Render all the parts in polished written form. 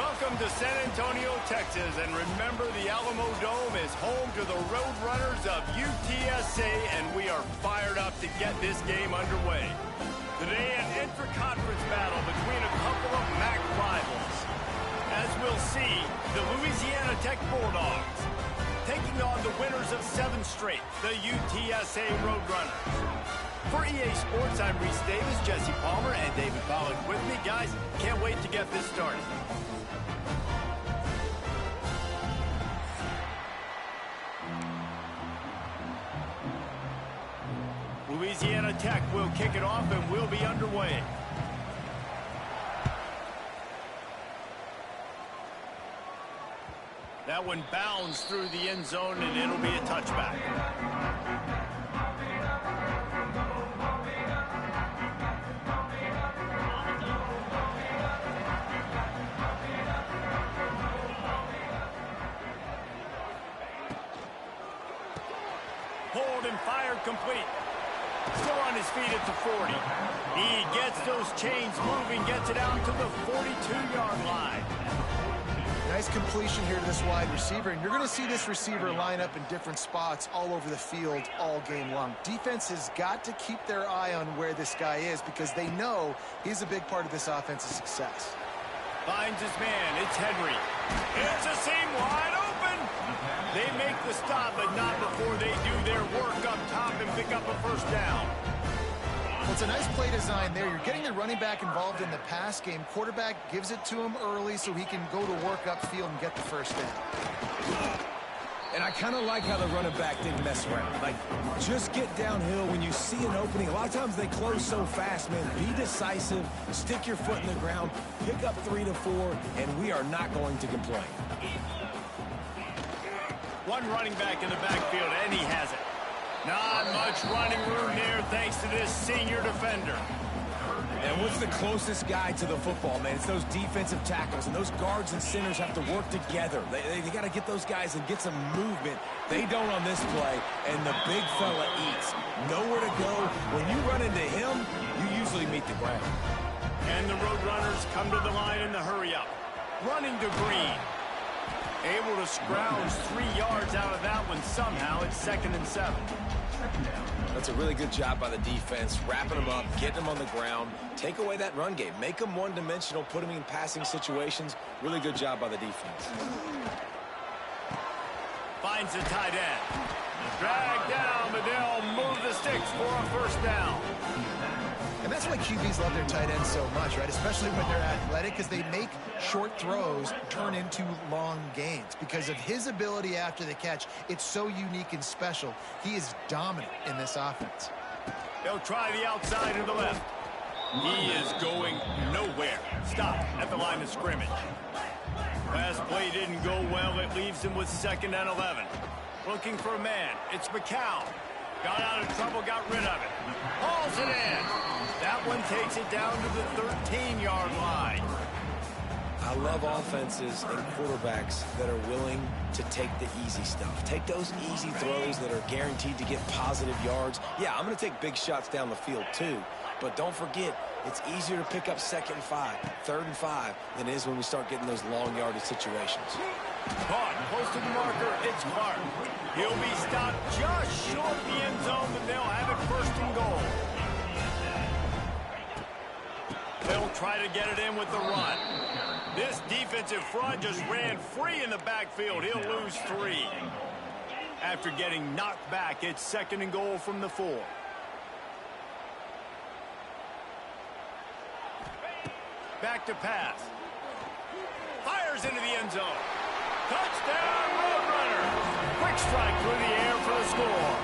Welcome to San Antonio, Texas, and remember the Alamo Dome is home to the Roadrunners of UTSA, and we are fired up to get this game underway. Today, an intra-conference battle between a couple of MAC rivals. As we'll see, the Louisiana Tech Bulldogs taking on the winners of 7 straight, the UTSA Roadrunners. For EA Sports, I'm Reese Davis, Jesse Palmer, and David Pollack with me. Guys, can't wait to get this started. Louisiana Tech will kick it off and we'll be underway. That one bounds through the end zone and it'll be a touchback. Hold and fired complete. Still on his feet at the 40. He gets those chains moving, gets it out to the 42-yard line. Nice completion here to this wide receiver, and you're going to see this receiver line up in different spots all over the field all game long. Defense has got to keep their eye on where this guy is because they know he's a big part of this offense's success. Finds his man. It's Henry. It's a seam wide open. They make the stop, but not before they do their work up top and pick up a first down. Well, it's a nice play design there. You're getting the running back involved in the pass game. Quarterback gives it to him early so he can go to work upfield and get the first down. And I kind of like how the running back didn't mess around. Like, just get downhill when you see an opening. A lot of times they close so fast, man. Be decisive, stick your foot in the ground, pick up 3 to 4, and we are not going to complain. One running back in the backfield, and he has it. Not much running room there thanks to this senior defender. And what's the closest guy to the football, man? It's those defensive tackles, and those guards and centers have to work together. They got to get those guys and get some movement. They don't on this play, and the big fella eats. Nowhere to go. When you run into him, you usually meet the ground. And the Roadrunners come to the line in the hurry-up. Running to Green. Able to scrounge 3 yards out of that one somehow. It's 2nd and 7. That's a really good job by the defense, wrapping them up, getting them on the ground, take away that run game, make them one-dimensional, put them in passing situations. Really good job by the defense. Finds the tight end. Drag down, but they'll move the sticks for a first down. And that's why QBs love their tight ends so much, right? Especially when they're athletic, because they make short throws turn into long gains. Because of his ability after the catch, it's so unique and special. He is dominant in this offense. They'll try the outside to the left. He is going nowhere. Stop at the line of scrimmage. Pass play didn't go well. It leaves him with 2nd and 11. Looking for a man. It's McCown. Got out of trouble, got rid of it. Hauls it in. That one takes it down to the 13-yard line. I love offenses and quarterbacks that are willing to take the easy stuff. Take those easy throws that are guaranteed to get positive yards. Yeah, I'm going to take big shots down the field too. But don't forget, it's easier to pick up 2nd and 5, 3rd and 5 than it is when we start getting those long yardage situations. Caught close to the marker. It's Clark. He'll be stopped just short of the end zone, but they'll have it 1st and goal. They'll try to get it in with the run. This defensive front just ran free in the backfield. He'll lose 3. After getting knocked back, it's 2nd and goal from the 4. Back to pass. Fires into the end zone. Touchdown, Roadrunners! Quick strike through the air for the score.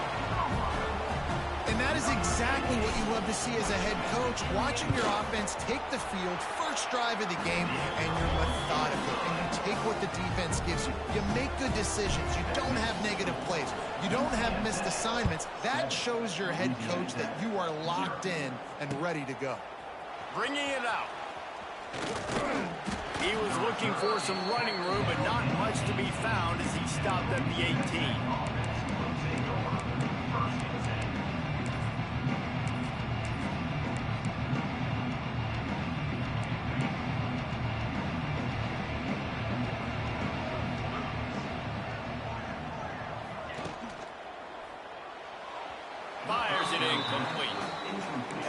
And that is exactly what you love to see as a head coach, watching your offense take the field, first drive of the game, and you're methodical, and you take what the defense gives you. You make good decisions. You don't have negative plays. You don't have missed assignments. That shows your head coach that you are locked in and ready to go. Bringing it out. He was looking for some running room, but not much to be found as he stopped at the 18.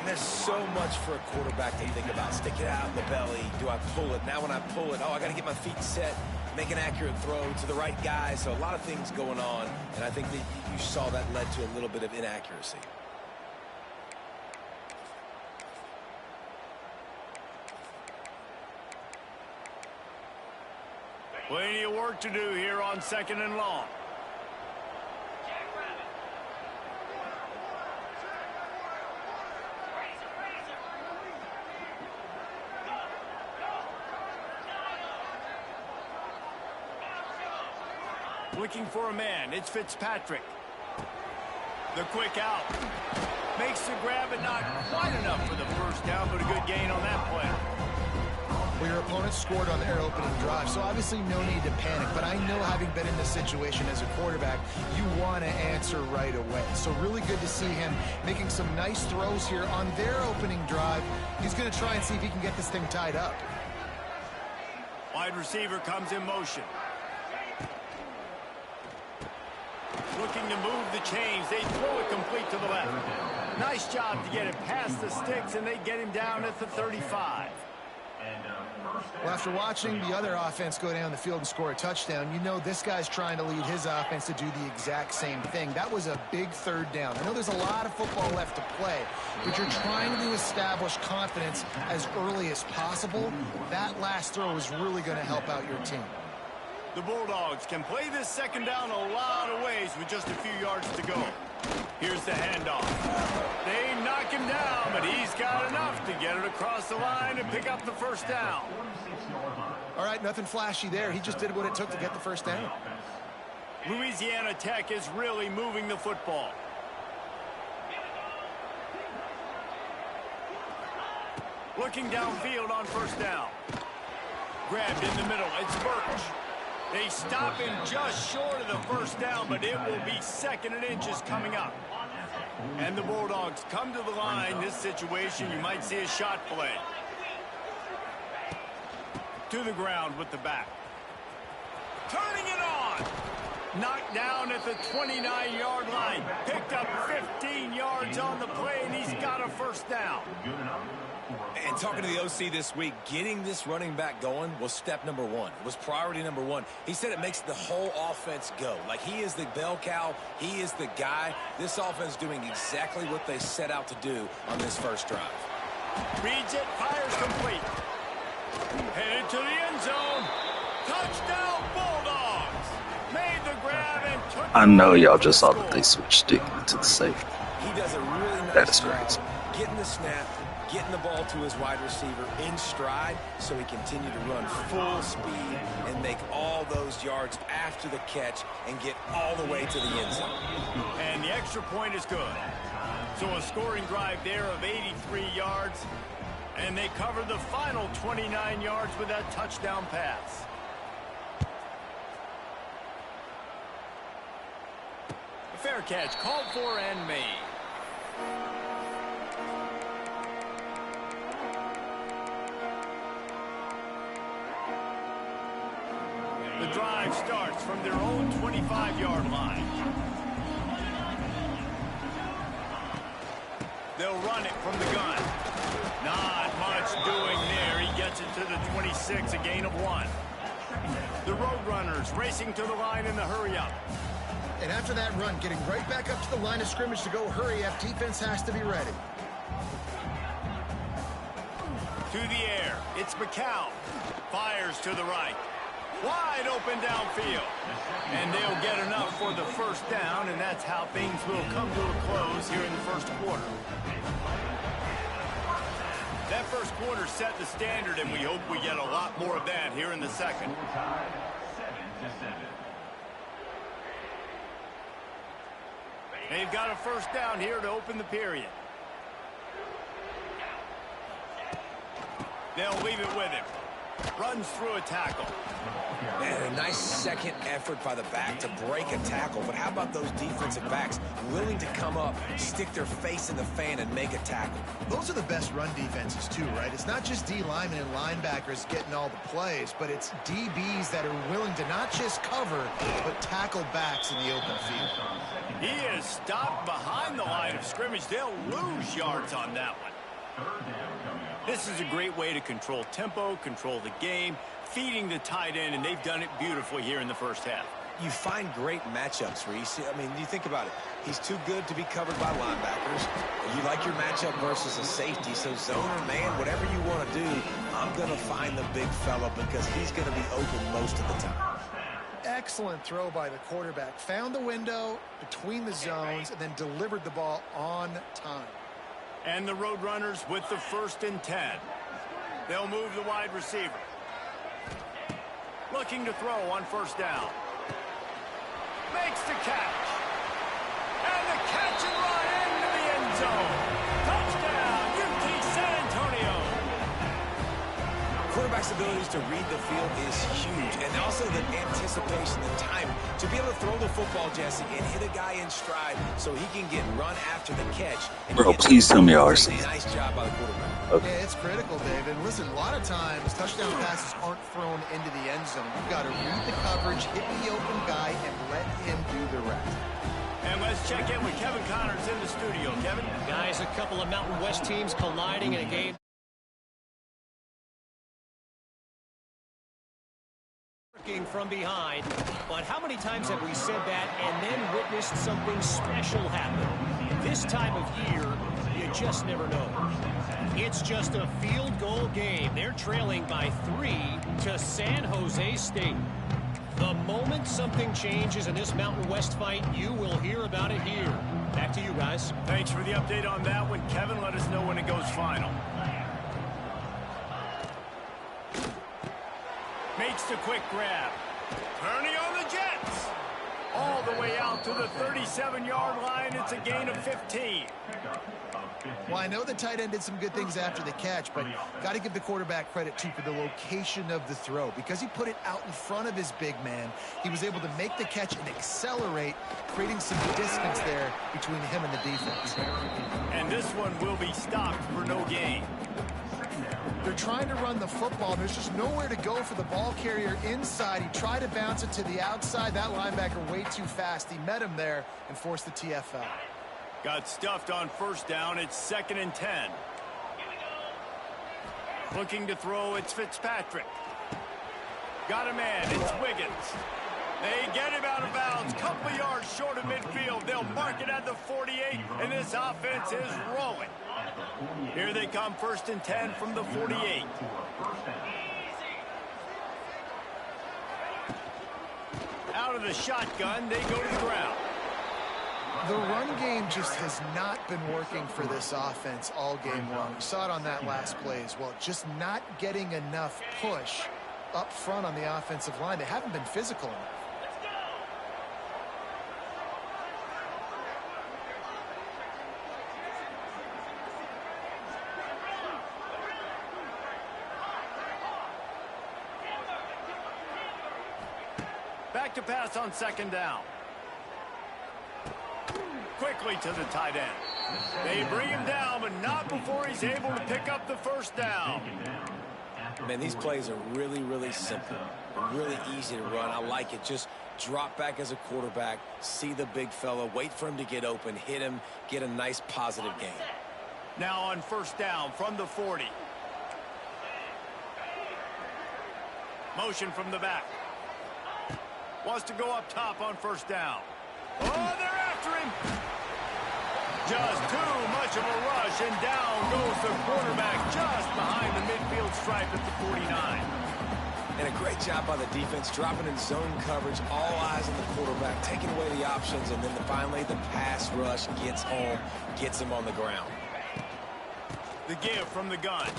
there's so much for a quarterback to think about. Stick it out in the belly. Do I pull it? Now when I pull it, oh, I got to get my feet set, make an accurate throw to the right guy. So a lot of things going on, and I think that you saw that led to a little bit of inaccuracy. Plenty of work to do here on 2nd and long. Looking for a man. It's Fitzpatrick. The quick out. Makes the grab, but not quite enough for the first down, but a good gain on that play. Well, your opponent scored on their opening drive, so obviously no need to panic. But I know, having been in this situation as a quarterback, you want to answer right away. So really good to see him making some nice throws here on their opening drive. He's going to try and see if he can get this thing tied up. Wide receiver comes in motion. Looking to move the chains. They throw it complete to the left. Nice job to get it past the sticks, and they get him down at the 35. Well, after watching the other offense go down the field and score a touchdown, you know this guy's trying to lead his offense to do the exact same thing. That was a big third down. I know there's a lot of football left to play, but you're trying to establish confidence as early as possible. That last throw is really going to help out your team. The Bulldogs can play this 2nd down a lot of ways with just a few yards to go. Here's the handoff. They knock him down, but he's got enough to get it across the line and pick up the first down. All right, nothing flashy there. He just did what it took to get the first down. Louisiana Tech is really moving the football. Looking downfield on first down. Grabbed in the middle. It's Birch. They stop him just short of the first down, but it will be 2nd and inches coming up. And the Bulldogs come to the line. This situation, you might see a shot play. To the ground with the back. Turning it on. Knocked down at the 29-yard line. Picked up 15 yards on the play, and he's got a first down. And talking to the OC this week, getting this running back going was step number one. It was priority number one. He said it makes the whole offense go. Like, he is the bell cow. He is the guy. This offense doing exactly what they set out to do on this first drive. Reads it, fires complete. Headed to the end zone. Touchdown, Bulldogs. Made the grab and took. I know y'all just saw that they switched Dick to the safety. He does a really nice That is job crazy. getting the snap, getting the ball to his wide receiver in stride so he continued to run full speed and make all those yards after the catch and get all the way to the end zone. And the extra point is good. So a scoring drive there of 83 yards. And they cover the final 29 yards with that touchdown pass. A fair catch called for and made. The drive starts from their own 25-yard line. They'll run it from the gun. Not much doing there. He gets it to the 26, a gain of 1. The Roadrunners racing to the line in the hurry-up. And after that run, getting right back up to the line of scrimmage to go hurry up, defense has to be ready. To the air, it's McCown. Fires to the right. Wide open downfield. And they'll get enough for the first down, and that's how things will come to a close here in the first quarter. That first quarter set the standard, and we hope we get a lot more of that here in the second. They've got a first down here to open the period. They'll leave it with him. Runs through a tackle. And a nice second effort by the back to break a tackle. But how about those defensive backs willing to come up, stick their face in the fan, and make a tackle? Those are the best run defenses too, right? It's not just D linemen and linebackers getting all the plays, but it's DBs that are willing to not just cover, but tackle backs in the open field. He is stopped behind the line of scrimmage. They'll lose yards on that one. This is a great way to control tempo, control the game, feeding the tight end, and they've done it beautifully here in the first half. You find great matchups, Reese. I mean, you think about it. He's too good to be covered by linebackers. You like your matchup versus a safety, so zone or man, whatever you want to do, I'm going to find the big fella because he's going to be open most of the time. Excellent throw by the quarterback. Found the window between the zones and then delivered the ball on time. And the Roadrunners with the 1st and 10. They'll move the wide receiver. Looking to throw on 1st down. Makes the catch. And the catch and run into the end zone. Touchdown, UT San Antonio. Quarterback's abilities to read the field is huge. And also the anticipation, the time to be able to throw the football, Jesse, and hit a guy in stride so he can get run after the catch. And Bro, please tell me RC. Nice job by the quarterback. Okay. Yeah, it's critical, David. Listen, a lot of times touchdown passes aren't thrown into the end zone. You've got to read the coverage, hit the open guy, and let him do the rest. And let's check in with Kevin Connors in the studio. Kevin? Guys, a couple of Mountain West teams colliding in a game. From behind, but how many times have we said that and then witnessed something special happen? This time of year, you just never know. It's just a field goal game. They're trailing by 3 to San Jose State. The moment something changes in this Mountain West fight, you will hear about it here. Back to you guys. Thanks for the update on that one, Kevin. Let us know when it goes final. Makes the quick grab. Turning on the Jets. All the way out to the 37-yard line. It's a gain of 15. Well, I know the tight end did some good things after the catch, but got to give the quarterback credit, too, for the location of the throw. Because he put it out in front of his big man, he was able to make the catch and accelerate, creating some distance there between him and the defense. And this one will be stopped for no gain. They're trying to run the football. There's just nowhere to go for the ball carrier inside. He tried to bounce it to the outside. That linebacker way too fast. He met him there and forced the TFL. Got stuffed on 1st down. It's 2nd and 10. Looking to throw, it's Fitzpatrick. Got a man, it's Wiggins. They get him out of bounds. Couple yards short of midfield. They'll mark it at the 48, and this offense is rolling. Here they come, 1st and 10 from the 48. Out of the shotgun, they go to the ground. The run game just has not been working for this offense all game long. We saw it on that last play as well. Just not getting enough push up front on the offensive line. They haven't been physical enough. Back to pass on 2nd down. Quickly to the tight end. They bring him down, but not before he's able to pick up the 1st down. Man, these plays are really, really simple. Really easy to run. I like it. Just drop back as a quarterback, see the big fella, wait for him to get open, hit him, get a nice positive gain. Now on 1st down from the 40. Motion from the back. Wants to go up top on 1st down. Oh, they're after him. Just too much of a rush, and down goes the quarterback just behind the midfield stripe at the 49. And a great job by the defense, dropping in zone coverage, all eyes on the quarterback, taking away the options, and then finally the pass rush gets home, gets him on the ground. The give from the gun.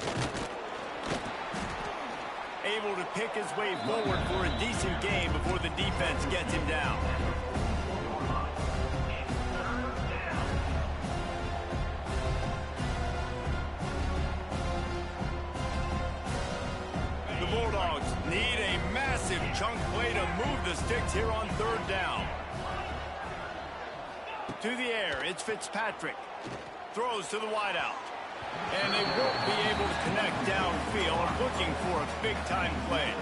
Able to pick his way forward for a decent game before the defense gets him down. The Bulldogs need a massive chunk play to move the sticks here on 3rd down. To the air, it's Fitzpatrick. Throws to the wideout. And they won't be able to connect downfield, looking for a big-time play.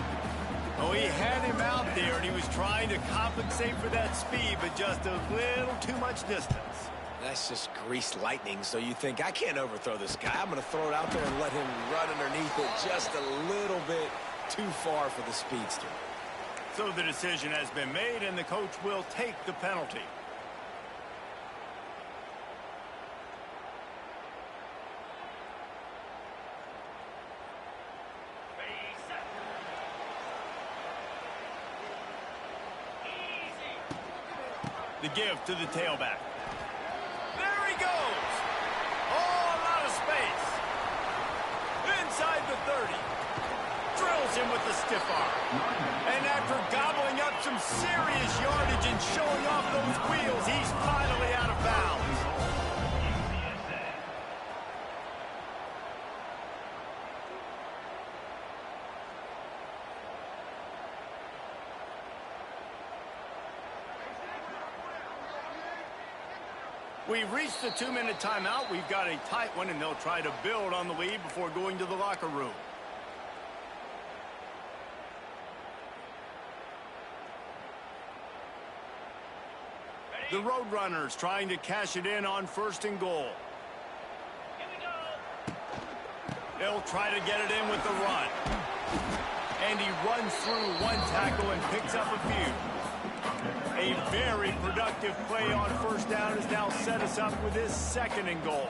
Oh, he had him out there, and he was trying to compensate for that speed, but just a little too much distance. That's just greased lightning, so you think, I can't overthrow this guy. I'm going to throw it out there and let him run underneath it just a little bit too far for the speedster. So the decision has been made, and the coach will take the penalty. The give to the tailback. There he goes. Oh, a lot of space. Inside the 30. Drills him with the stiff arm. And after gobbling up some serious yardage and showing off those wheels, he's finally out of bounds. We've reached the 2-minute timeout. We've got a tight one, and they'll try to build on the lead before going to the locker room. The Roadrunners trying to cash it in on 1st and goal. They'll try to get it in with the run. And he runs through one tackle and picks up a few. A very productive play on 1st down has now set us up with his 2nd and goal.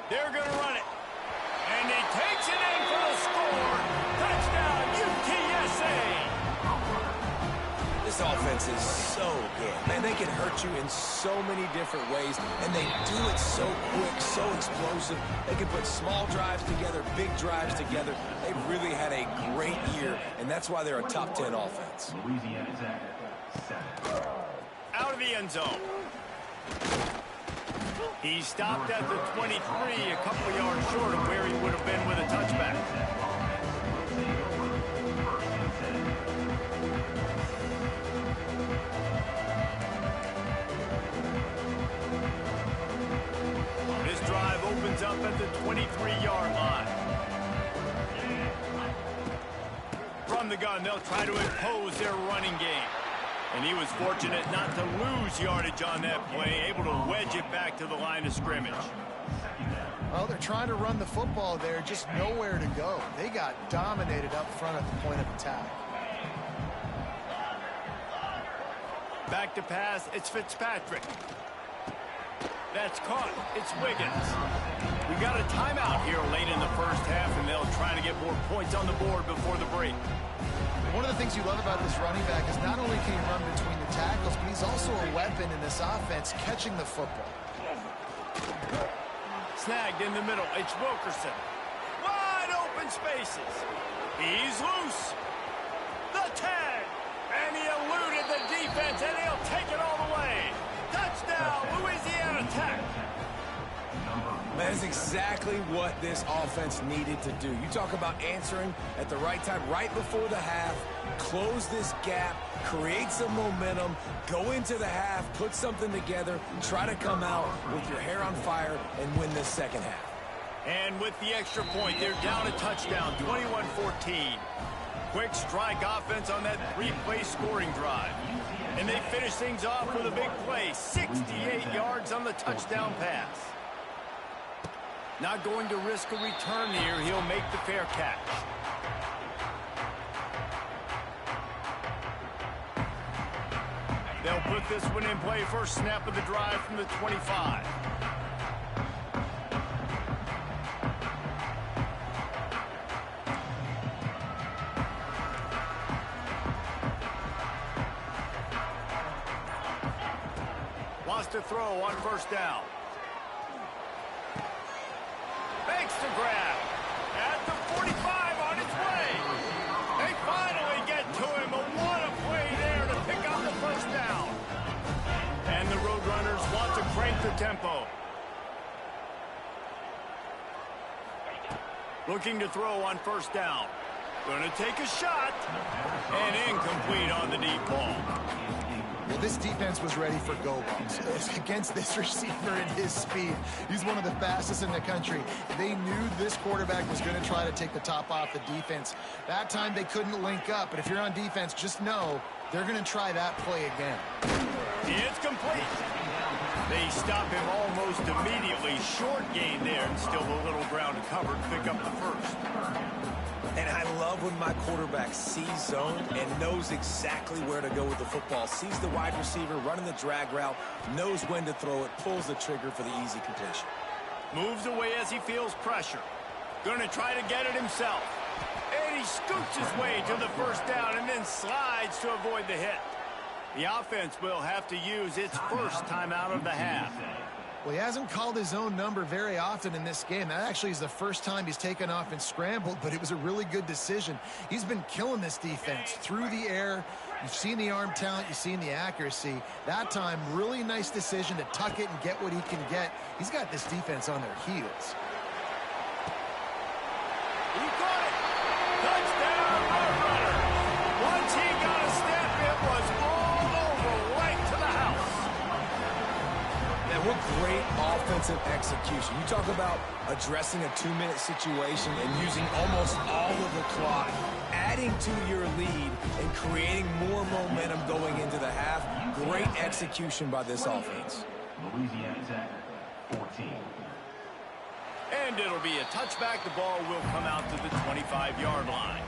They're going to run it. And he takes it in for the score. Touchdown, UTSA. This offense is so good. Man, they can hurt you in so many different ways, and they do it so quick, so explosive. They can put small drives together, big drives together. They've really had a great year, and that's why they're a top 10 offense. Out of the end zone. He stopped at the 23, a couple of yards short of where he would have been with a touchback. This drive opens up at the 23-yard line. From the gun, they'll try to impose their running game. And he was fortunate not to lose yardage on that play, able to wedge it back to the line of scrimmage. Well, they're trying to run the football there, just nowhere to go. They got dominated up front at the point of attack. Back to pass, it's Fitzpatrick. That's caught, it's Wiggins. We got a timeout here late in the 1st half, and they'll try to get more points on the board before the break. One of the things you love about this running back is not only can he run between the tackles, but he's also a weapon in this offense, catching the football. Snagged in the middle, it's Wilkerson. Wide open spaces. He's loose. The tag. And he eluded the defense, and he'll take it all the way. Touchdown, Louisiana Tech. That is exactly what this offense needed to do. You talk about answering at the right time, right before the half, close this gap, create some momentum, go into the half, put something together, try to come out with your hair on fire and win this 2nd half. And with the extra point, they're down a touchdown, 21-14. Quick strike offense on that 3-play scoring drive. And they finish things off with a big play, 68 yards on the touchdown pass. Not going to risk a return here. He'll make the fair catch. They'll put this one in play. First snap of the drive from the 25. Wants to throw on 1st down. Makes the grab at the 45 on its way. They finally get to him, but what a play there to pick up the 1st down. And the Roadrunners want to crank the tempo. Looking to throw on 1st down. Going to take a shot. And incomplete on the deep ball. Well, this defense was ready for go-longs. Against this receiver and his speed, he's one of the fastest in the country. They knew this quarterback was going to try to take the top off the defense. That time they couldn't link up, but if you're on defense, just know they're going to try that play again. It's complete. They stop him almost immediately. Short gain there, and still a little ground to cover to pick up the first. And I love when my quarterback sees zone and knows exactly where to go with the football. Sees the wide receiver running the drag route, knows when to throw it, pulls the trigger for the easy completion. Moves away as he feels pressure. Going to try to get it himself. And he scoots his way to the first down and then slides to avoid the hit. The offense will have to use its first time out of the half. Well, he hasn't called his own number very often in this game. That actually is the first time he's taken off and scrambled, but it was a really good decision. He's been killing this defense through the air. You've seen the arm talent, you've seen the accuracy. That time, really nice decision to tuck it and get what he can get. He's got this defense on their heels. He caught it. Touchdown, Road Runner. Once he got a step, it was all over, right to the house. Man, what great offensive execution. You talk about addressing a 2-minute situation and using almost all of the clock, adding to your lead and creating more momentum going into the half. Great execution by this offense. Louisiana Tech, 14. And it'll be a touchback. The ball will come out to the 25-yard line.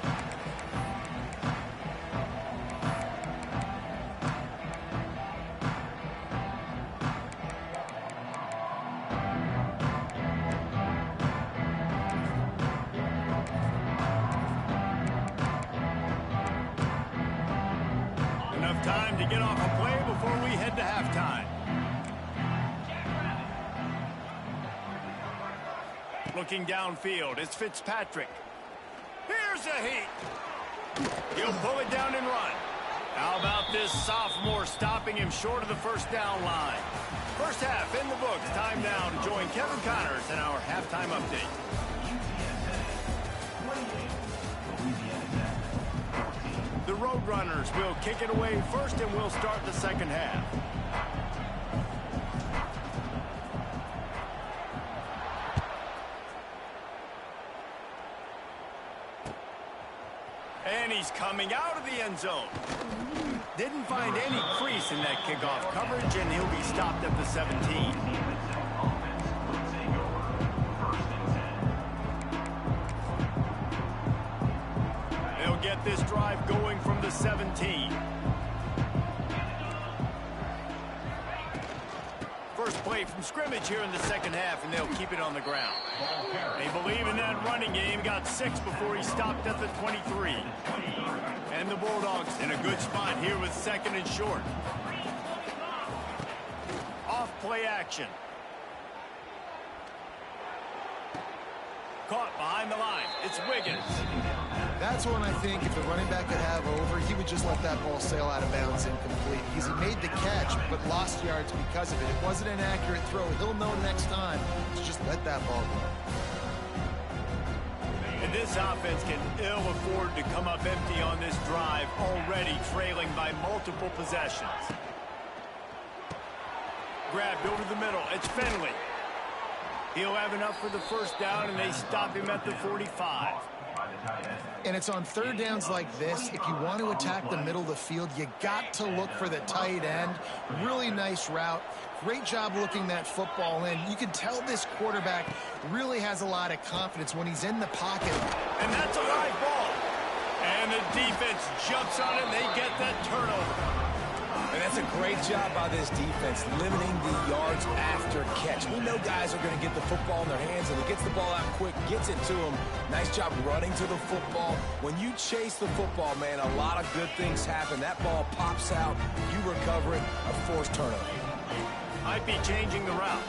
Enough time to get off a play before we head to halftime. Looking downfield, it's Fitzpatrick. Here's a heat. He'll pull it down and run. How about this sophomore stopping him short of the first down line? First half in the books. Time now to join Kevin Connors in our halftime update. The Roadrunners will kick it away first, and we'll start the second half. And he's coming out of the end zone. Didn't find any crease in that kickoff coverage, and he'll be stopped at the 17. They'll get this drive going from the 17. First play from scrimmage here in the second half, and they'll keep it on the ground. They believe in that running game. Got 6 before he stopped at the 23. And the Bulldogs in a good spot here with second and short. Off play action. Caught behind the line. It's Wiggins. That's one I think if the running back could have over, he would just let that ball sail out of bounds incomplete. Because he made the catch, but lost yards because of it. It wasn't an accurate throw. He'll know next time to just let that ball go. And this offense can ill afford to come up empty on this drive, already trailing by multiple possessions. Grabbed over the middle. It's Finley. He'll have enough for the first down, and they stop him at the 45. And it's on third downs like this, if you want to attack the middle of the field, you got to look for the tight end. Really nice route. Great job looking that football in. You can tell this quarterback really has a lot of confidence when he's in the pocket. And that's a live ball. And the defense jumps on it, and they get that turnover. And that's a great job by this defense, limiting the yards after catch. We know guys are going to get the football in their hands, and he gets the ball out quick, gets it to them. Nice job running to the football. When you chase the football, man, a lot of good things happen. That ball pops out, you recover it, a forced turnover. Might be changing the route.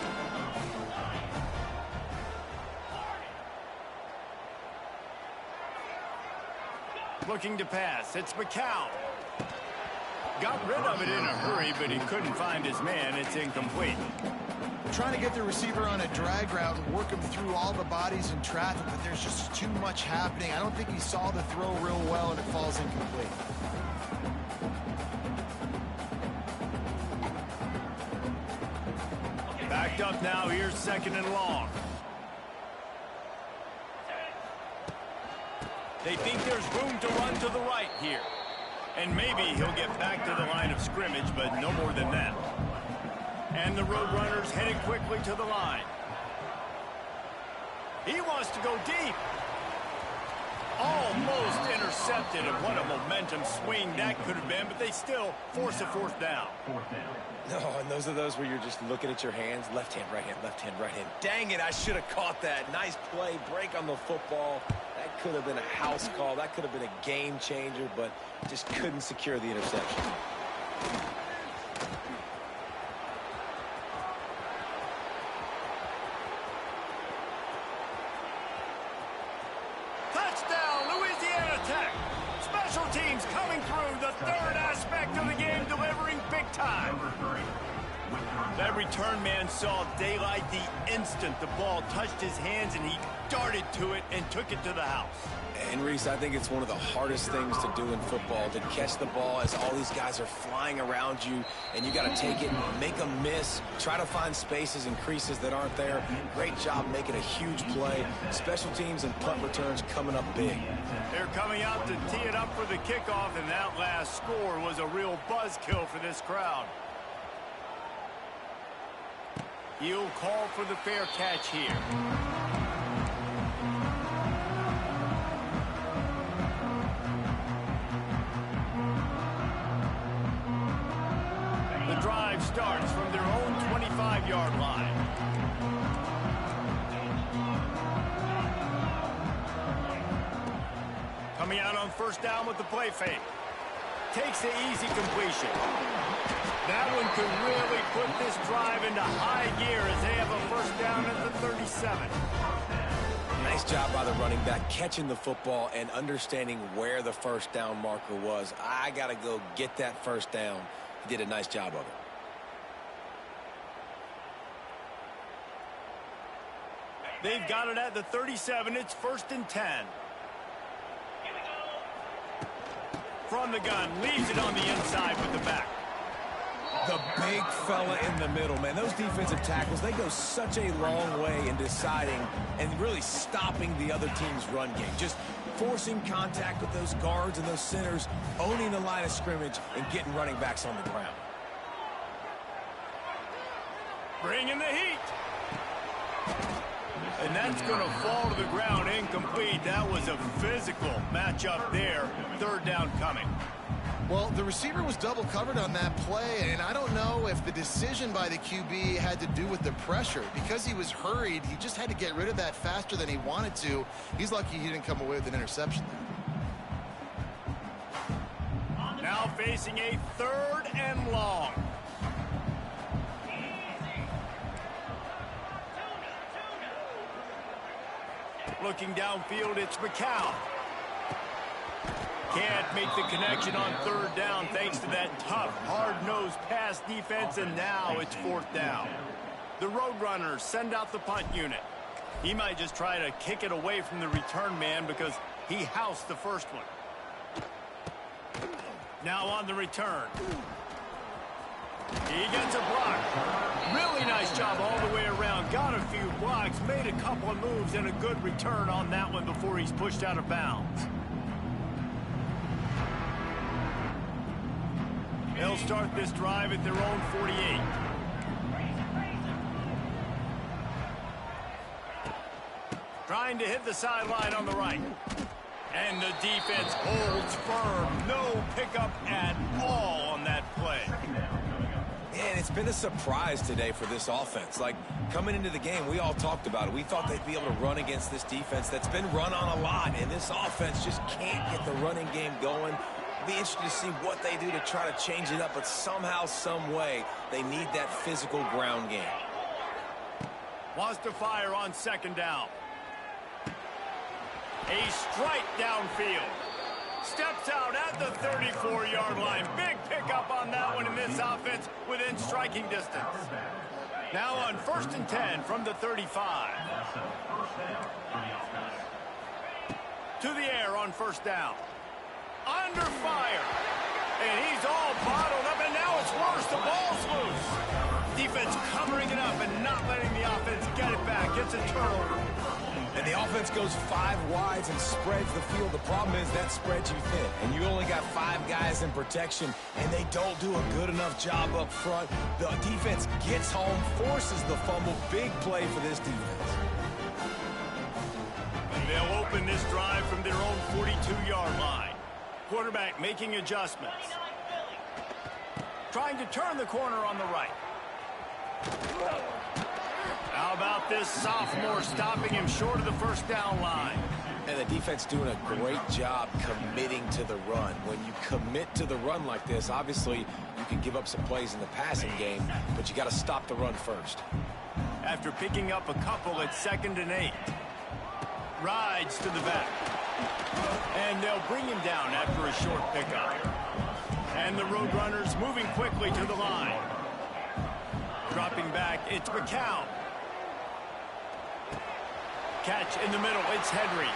Looking to pass. It's McCown. Got rid of it in a hurry, but he couldn't find his man. It's incomplete. Trying to get the receiver on a drag route and work him through all the bodies in traffic, but there's just too much happening. I don't think he saw the throw real well, and it falls incomplete. picked up now. Here's 2nd and long. They think there's room to run to the right here. And maybe he'll get back to the line of scrimmage, but no more than that. And the Roadrunners headed quickly to the line. He wants to go deep. Almost intercepted, and what a momentum swing that could have been, but they still force a 4th down. No, and those are those where you're just looking at your hands. Left hand, right hand, left hand, right hand. Dang it, I should have caught that. Nice play, break on the football. That could have been a house call. That could have been a game changer, but just couldn't secure the interception. Touchdown, Louisiana Tech. Special teams coming through, the 3rd aspect of the game, delivering big time. That return man saw daylight the instant the ball touched his hands, and he darted to it and took it to the house. And Reese, I think it's one of the hardest things to do in football, to catch the ball as all these guys are flying around you, and you got to take it, make them miss, try to find spaces and creases that aren't there. Great job making a huge play. Special teams and punt returns coming up big. They're coming out to tee it up for the kickoff, and that last score was a real buzzkill for this crowd. He'll call for the fair catch here. The drive starts from their own 25-yard line. Coming out on 1st down with the play fake. Takes the easy completion. That one could really put this drive into high gear as they have a 1st down at the 37. Nice job by the running back, catching the football and understanding where the 1st down marker was. I got to go get that 1st down. He did a nice job of it. They've got it at the 37. It's 1st and 10. From the gun, leaves it on the inside with the back. The big fella in the middle, man. Those defensive tackles, they go such a long way in deciding and really stopping the other team's run game. Just forcing contact with those guards and those centers, owning the line of scrimmage, and getting running backs on the ground. Bringing the heat. And that's going to fall to the ground incomplete. That was a physical matchup there. 3rd down coming. Well, the receiver was double covered on that play, and I don't know if the decision by the QB had to do with the pressure. Because he was hurried, he just had to get rid of that faster than he wanted to. He's lucky he didn't come away with an interception there. Now facing a 3rd and long. Looking downfield, it's McCown. Can't make the connection on 3rd down thanks to that tough, hard-nosed pass defense, and now it's 4th down. The Roadrunners send out the punt unit. He might just try to kick it away from the return man because he housed the first one. Now on the return. He gets a block. Really nice job all the way around. Got a few blocks, made a couple of moves, and a good return on that one before he's pushed out of bounds. They'll start this drive at their own 48. Trying to hit the sideline on the right. And the defense holds firm. No pickup at all on that play. And it's been a surprise today for this offense. Like, coming into the game, we all talked about it. We thought they'd be able to run against this defense that's been run on a lot, and this offense just can't get the running game going. Be interested to see what they do to try to change it up, but somehow, some way, they need that physical ground game. Wants to fire on 2nd down. A strike downfield. Steps out at the 34-yard line. Big pickup on that one in this offense within striking distance. Now on 1st and 10 from the 35. To the air on 1st down. Under fire. And he's all bottled up, and now it's worse. The ball's loose. Defense covering it up and not letting the offense get it back. It's a turnover. And the offense goes 5 wides and spreads the field. The problem is that spreads you thin. And you only got 5 guys in protection, and they don't do a good enough job up front. The defense gets home, forces the fumble. Big play for this defense. And they'll open this drive from their own 42-yard line. Quarterback making adjustments. Trying to turn the corner on the right. How about this sophomore stopping him short of the first down line? And the defense doing a great job committing to the run. When you commit to the run like this, obviously you can give up some plays in the passing game, but you got to stop the run first. After picking up a couple at 2nd and 8. Rides to the back. And they'll bring him down after a short pickup. And the Roadrunners moving quickly to the line. Dropping back, it's McCown. Catch in the middle, it's Henry.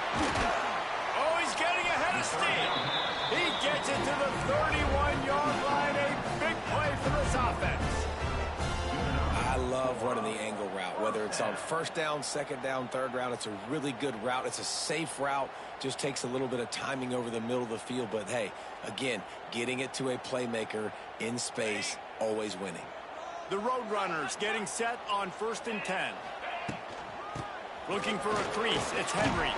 Oh, he's getting ahead of steam. He gets it to the 31-yard line. A big play for this offense. I love running the angle route, whether it's on 1st down, 2nd down, 3rd down. It's a really good route. It's a safe route. Just takes a little bit of timing over the middle of the field. But, hey, again, getting it to a playmaker in space, always winning. The Roadrunners getting set on 1st and 10. Looking for a crease, it's Henry.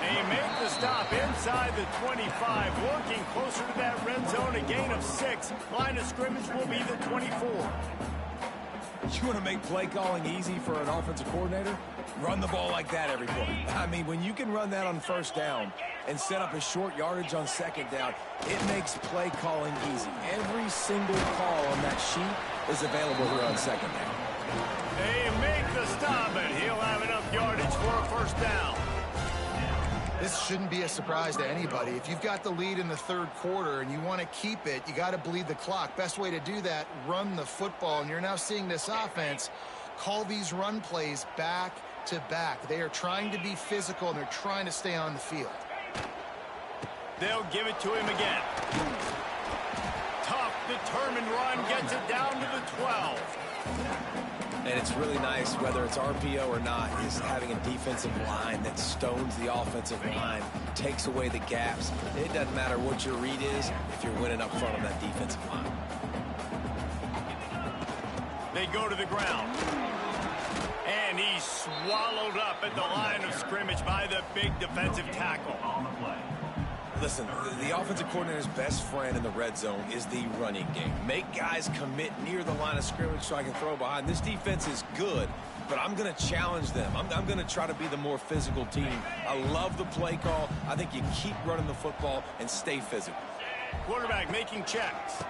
They make the stop inside the 25, working closer to that red zone, a gain of 6. Line of scrimmage will be the 24. You want to make play calling easy for an offensive coordinator? Run the ball like that every play. I mean, when you can run that on 1st down and set up a short yardage on 2nd down, it makes play calling easy. Every single call on that sheet is available here on 2nd down. They make the stop, and he'll have enough yardage for a 1st down. This shouldn't be a surprise to anybody. If you've got the lead in the 3rd quarter and you want to keep it, you got to bleed the clock. Best way to do that, run the football. And you're now seeing this offense call these run plays back to back. They are trying to be physical, and they're trying to stay on the field. They'll give it to him again. Tough, determined run, gets it down to the 12. And it's really nice, whether it's RPO or not, is having a defensive line that stones the offensive line, takes away the gaps. It doesn't matter what your read is if you're winning up front on that defensive line. They go to the ground. And he's swallowed up at the line of scrimmage by the big defensive tackle. Listen, the offensive coordinator's best friend in the red zone is the running game. Make guys commit near the line of scrimmage so I can throw behind. This defense is good, but I'm going to challenge them. I'm going to try to be the more physical team. I love the play call. I think you keep running the football and stay physical. Quarterback making checks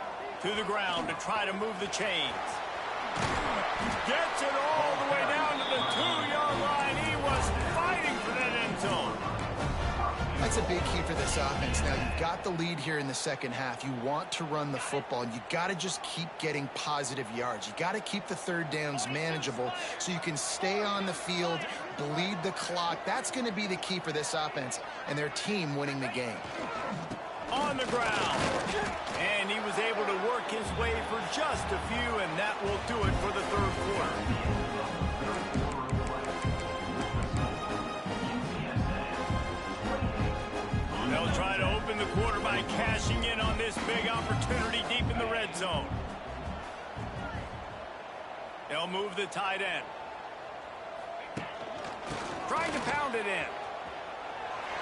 to the ground to try to move the chains. Gets it all the way down to the 2-yard line. He was fighting for that end zone. That's a big key for this offense. Now, you've got the lead here in the 2nd half. You want to run the football, and you got to just keep getting positive yards. You got to keep the 3rd downs manageable so you can stay on the field, bleed the clock. That's going to be the key for this offense and their team winning the game. On the ground. And he was able to work his way for just a few, and that will do it for the 3rd quarter. They'll try to open the quarter by cashing in on this big opportunity deep in the red zone. They'll move the tight end. Trying to pound it in.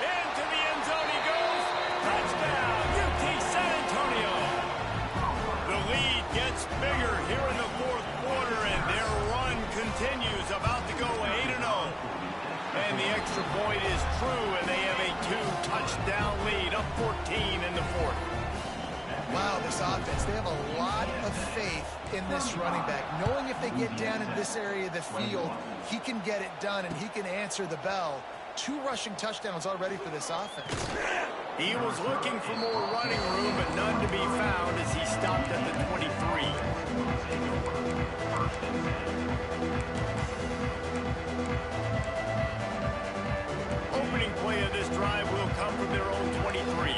Into the end zone he goes. Touchdown, UT San Antonio. The lead gets bigger here in the 4th quarter, and their run continues, about to go 8-0. And the extra point is true, and they have a 2-touchdown lead, up 14 in the 4th. Wow, this offense, they have a lot of faith in this running back, knowing if they get down in this area of the field, he can get it done, and he can answer the bell. 2 rushing touchdowns already for this offense. He was looking for more running room, but none to be found as he stopped at the 23. Opening play of this drive will come from their own 23.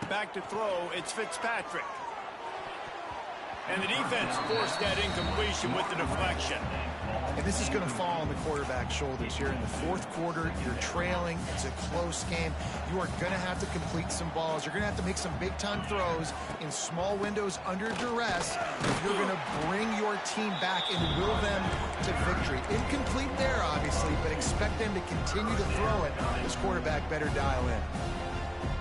Back to throw, it's Fitzpatrick. And the defense forced that incompletion with the deflection. And this is going to fall on the quarterback's shoulders here in the fourth quarter. You're trailing. It's a close game. You are going to have to complete some balls. You're going to have to make some big-time throws in small windows under duress if you're going to bring your team back and will them to victory. Incomplete there, obviously, but expect them to continue to throw it. This quarterback better dial in.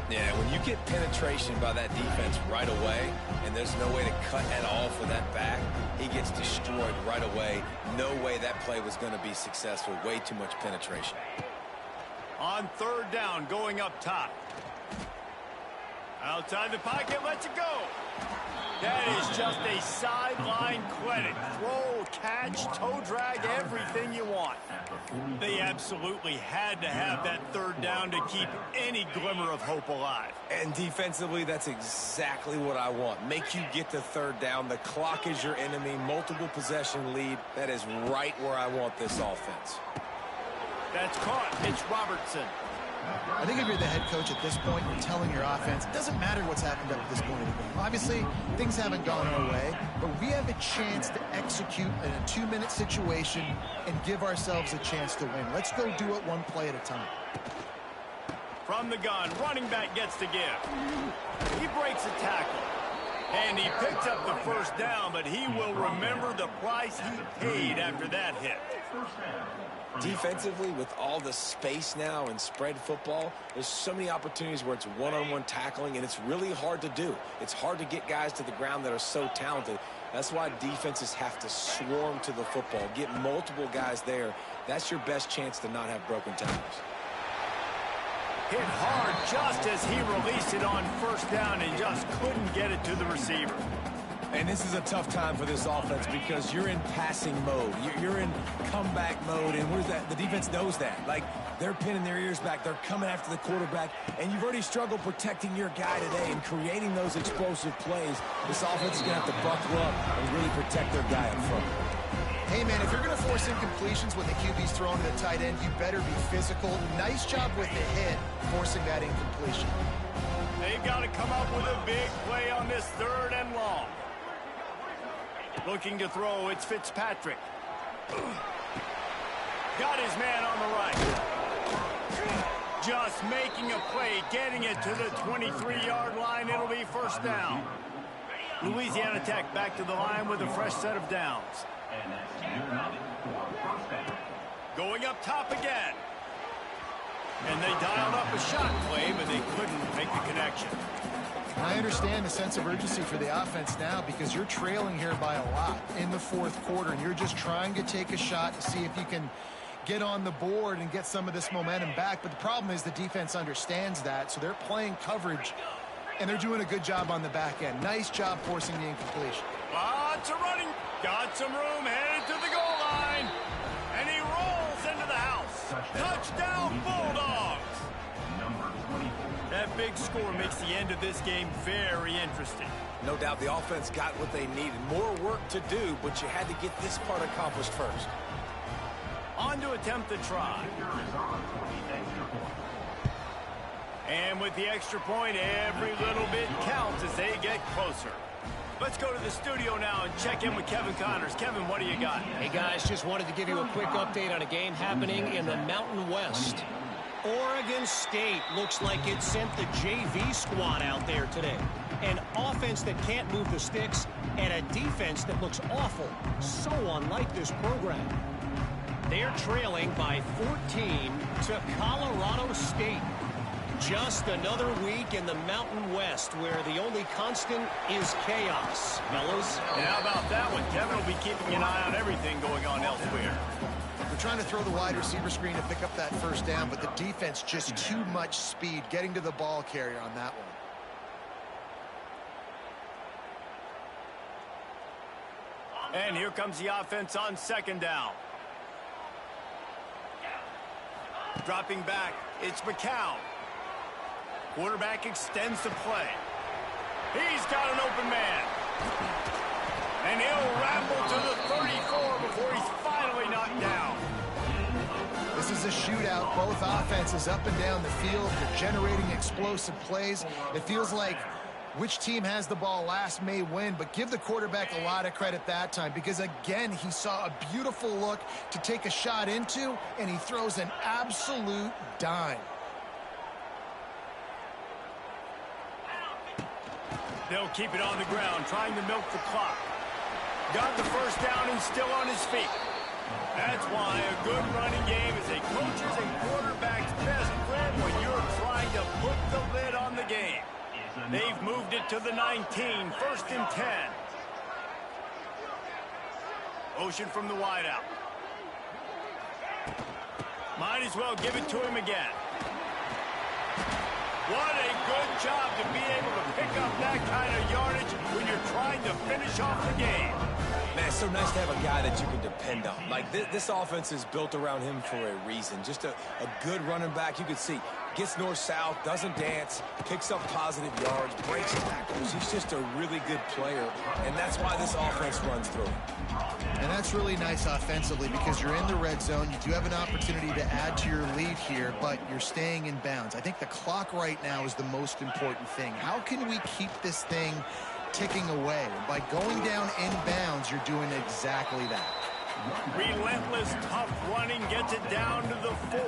Yeah, when you get penetration by that defense right away, and there's no way to cut at all for that back, he gets destroyed right away. No way that play was going to be successful. Way too much penetration. On third down, going up top. Outside the pocket, lets it go. That is just a sideline clinic. Throw, catch, toe drag, everything you want. They absolutely had to have that third down to keep any glimmer of hope alive. And defensively, that's exactly what I want. Make you get the third down. The clock is your enemy. Multiple possession lead. That is right where I want this offense. That's caught. It's Robertson. I think if you're the head coach at this point, you're telling your offense, it doesn't matter what's happened up to this point in the game. Obviously, things haven't gone our way, but we have a chance to execute in a 2-minute situation and give ourselves a chance to win. Let's go do it one play at a time. From the gun, running back gets the give. He breaks a tackle. And he picked up the first down, but he will remember the price he paid after that hit. Defensively, with all the space now and spread football, there's so many opportunities where it's one-on-one tackling, and it's really hard to do. It's hard to get guys to the ground that are so talented. That's why defenses have to swarm to the football, get multiple guys there. That's your best chance to not have broken tackles. Hit hard just as he released it on first down and just couldn't get it to the receiver. And this is a tough time for this offense because you're in passing mode. You're in comeback mode, and where's that? The defense knows that. Like, they're pinning their ears back. They're coming after the quarterback, and you've already struggled protecting your guy today and creating those explosive plays. This offense is going to have to buckle up and really protect their guy up front. Hey, man, if you're going to force incompletions when the QB's throwing to the tight end, you better be physical. Nice job with the hit, forcing that incompletion. They've got to come up with a big play on this third and long. Looking to throw, it's Fitzpatrick. Got his man on the right. Just making a play, getting it to the 23-yard line. It'll be first down. Louisiana Tech back to the line with a fresh set of downs. Going up top again. And they dialed up a shot play, but they couldn't make the connection. I understand the sense of urgency for the offense now because you're trailing here by a lot in the fourth quarter, and you're just trying to take a shot to see if you can get on the board and get some of this momentum back. But the problem is the defense understands that, so they're playing coverage, and they're doing a good job on the back end. Nice job forcing the incompletion. Lots of running. Got some room, headed to the goal line. And he rolls into the house. Touchdown, Bulldogs. That big score makes the end of this game very interesting. No doubt the offense got what they needed. More work to do, but you had to get this part accomplished first. On to attempt the try. And with the extra point, every little bit counts as they get closer. Let's go to the studio now and check in with Kevin Connors. Kevin, what do you got? Hey, guys, just wanted to give you a quick update on a game happening in the Mountain West. Oregon State looks like it sent the JV squad out there today. An offense that can't move the sticks and a defense that looks awful. So unlike this program. They're trailing by 14 to Colorado State. Just another week in the Mountain West where the only constant is chaos. Fellas? And how about that one? Kevin will be keeping an eye on everything going on elsewhere. They're trying to throw the wide receiver screen to pick up that first down, but the defense just too much speed getting to the ball carrier on that one. And here comes the offense on second down. Dropping back, it's McCown. Quarterback extends the play. He's got an open man. And he'll ramble to the 34 before he's finally knocked down. This is a shootout. Both offenses up and down the field. They're generating explosive plays. It feels like which team has the ball last may win, but give the quarterback a lot of credit that time because, again, he saw a beautiful look to take a shot into, and he throws an absolute dime. They'll keep it on the ground, trying to milk the clock. Got the first down and still on his feet. That's why a good running game is a coach's and quarterback's best friend when you're trying to put the lid on the game. They've moved it to the 19, 1st and 10. Motion from the wideout. Might as well give it to him again. What a good job to be able to pick up that kind of yardage when you're trying to finish off the game. Man, it's so nice to have a guy that you can depend on. Like, this offense is built around him for a reason. Just a good running back. You can see, gets north-south, doesn't dance, picks up positive yards, breaks tackles. He's just a really good player, and that's why this offense runs through him. And that's really nice offensively because you're in the red zone. You do have an opportunity to add to your lead here, but you're staying in bounds. I think the clock right now is the most important thing. How can we keep this thing ticking away? By going down in bounds, you're doing exactly that. Relentless, tough running gets it down to the 4.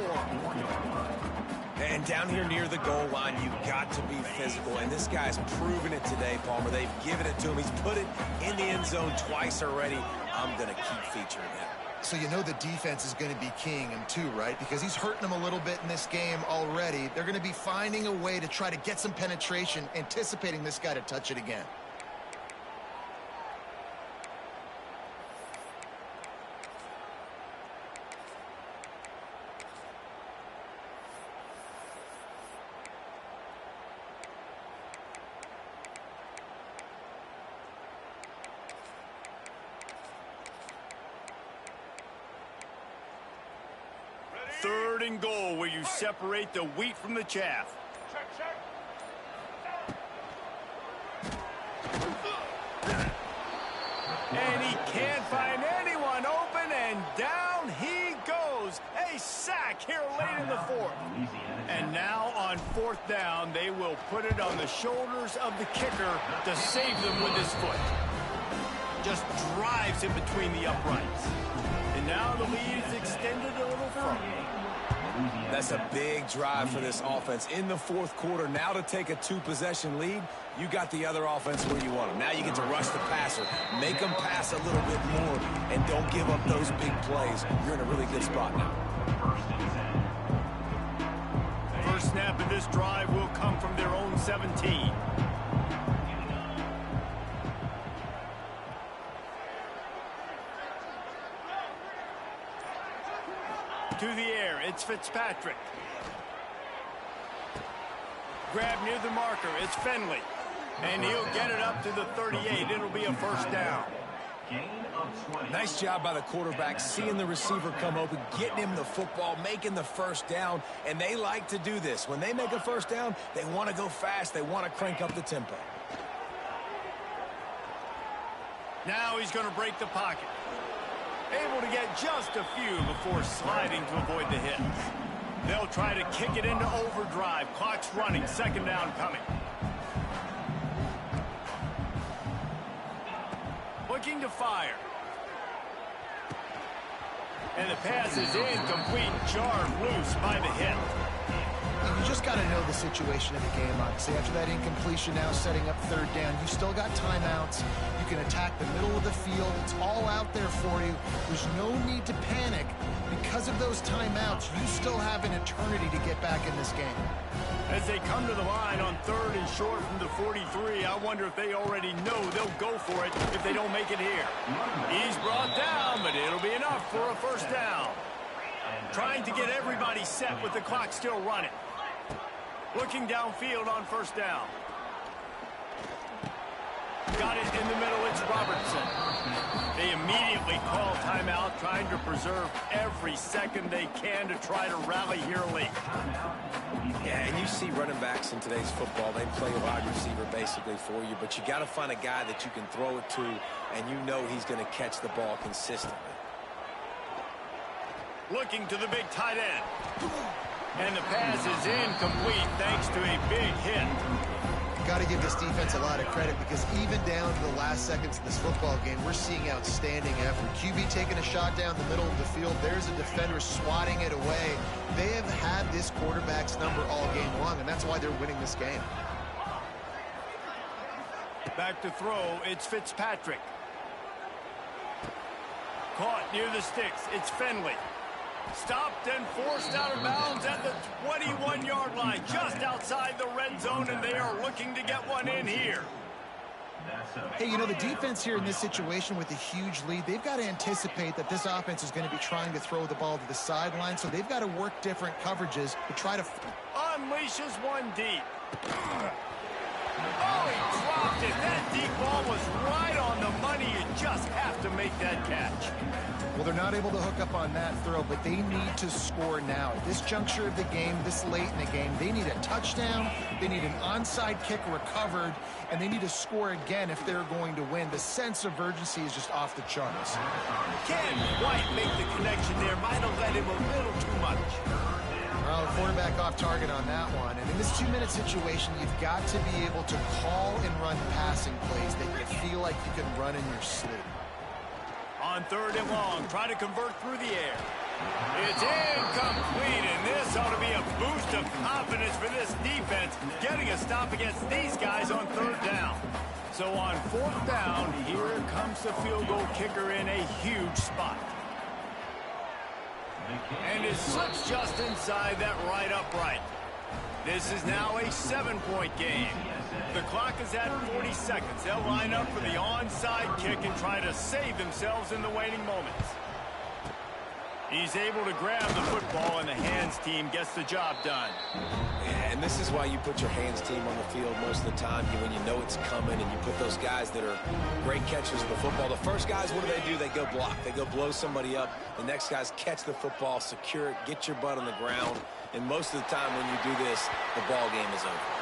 And down here near the goal line, you've got to be physical. And this guy's proven it today, Palmer. They've given it to him. He's put it in the end zone twice already. I'm going to keep featuring him. So you know the defense is going to be keying him too, right? Because he's hurting them a little bit in this game already. They're going to be finding a way to try to get some penetration, anticipating this guy to touch it again. Third and goal, where you separate the wheat from the chaff. And he can't find anyone open, and down he goes. A sack here late in the 4th. And now on 4th down, they will put it on the shoulders of the kicker to save them with his foot. Just drives in between the uprights. And now the lead is extended a little further. That's a big drive for this offense in the 4th quarter. Now to take a 2-possession lead, you got the other offense where you want them. Now you get to rush the passer, make them pass a little bit more, and don't give up those big plays. You're in a really good spot now. First snap of this drive will come from their own 17. To the air, it's Fitzpatrick. Grab near the marker, it's Finley. And he'll get it up to the 38. It'll be a first down. Nice job by the quarterback, seeing the receiver come open, getting him the football, making the first down. And they like to do this. When they make a first down, they want to go fast. They want to crank up the tempo. Now he's going to break the pocket. Able to get just a few before sliding to avoid the hits. They'll try to kick it into overdrive. Clock's running. 2nd down coming. Looking to fire. And the pass is incomplete. Jarred loose by the hit. You just got to know the situation of the game, obviously. After that incompletion, now setting up 3rd down. You still got timeouts. You can attack the middle of the field. It's all out there for you. There's no need to panic. Because of those timeouts, you still have an eternity to get back in this game. As they come to the line on 3rd and short from the 43, I wonder if they already know they'll go for it if they don't make it here. He's brought down, but it'll be enough for a first down. Trying to get everybody set with the clock still running. Looking downfield on 1st down. Got it in the middle, it's Robertson. They immediately call timeout, trying to preserve every second they can to try to rally here late. Yeah, and you see running backs in today's football, they play wide receiver basically for you, but you got to find a guy that you can throw it to, and you know he's going to catch the ball consistently. Looking to the big tight end. And the pass is incomplete thanks to a big hit. Got to give this defense a lot of credit because even down to the last seconds of this football game, we're seeing outstanding effort. QB taking a shot down the middle of the field. There's a defender swatting it away. They have had this quarterback's number all game long, and that's why they're winning this game. Back to throw, it's Fitzpatrick. Caught near the sticks, it's Finley. Stopped and forced out of bounds at the 21-yard line, just outside the red zone, and they are looking to get one in here. Hey, you know, the defense here in this situation with a huge lead, they've got to anticipate that this offense is going to be trying to throw the ball to the sideline, so they've got to work different coverages to try to... Unleashes one deep. Oh, he dropped it. That deep ball was right on the money. You just have to make that catch. Well, they're not able to hook up on that throw, but they need to score now. At this juncture of the game, this late in the game, they need a touchdown, they need an onside kick recovered, and they need to score again if they're going to win. The sense of urgency is just off the charts. Can't quite make the connection there. Might have let him a little too much. Well, quarterback off target on that one. And in this 2-minute situation, you've got to be able to call and run passing plays that you feel like you can run in your sleep. On 3rd and long, try to convert through the air. It's incomplete, and this ought to be a boost of confidence for this defense, getting a stop against these guys on 3rd down. So on 4th down, here comes the field goal kicker in a huge spot. And it slips just inside that right upright. This is now a 7-point game. The clock is at 40 seconds. They'll line up for the onside kick and try to save themselves in the waning moments. He's able to grab the football, and the hands team gets the job done. Yeah, and this is why you put your hands team on the field most of the time when you know it's coming, and you put those guys that are great catchers of the football. The first guys, what do? They go block. They go blow somebody up. The next guys catch the football, secure it, get your butt on the ground. And most of the time when you do this, the ball game is over.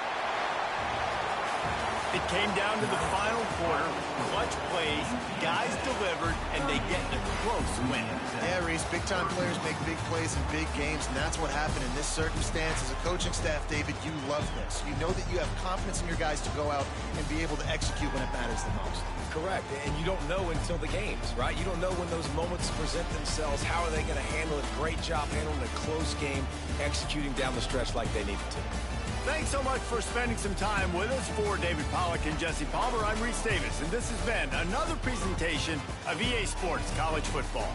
It came down to the final quarter. Clutch plays, guys delivered, and they get a close win. Yeah, Reese, big-time players make big plays in big games, and that's what happened in this circumstance. As a coaching staff, David, you love this. You know that you have confidence in your guys to go out and be able to execute when it matters the most. Correct, and you don't know until the games, right? You don't know when those moments present themselves. How are they going to handle it? Great job handling a close game, executing down the stretch like they needed to. Thanks so much for spending some time with us. For David Pollack and Jesse Palmer, I'm Reese Davis, and this has been another presentation of EA Sports College Football.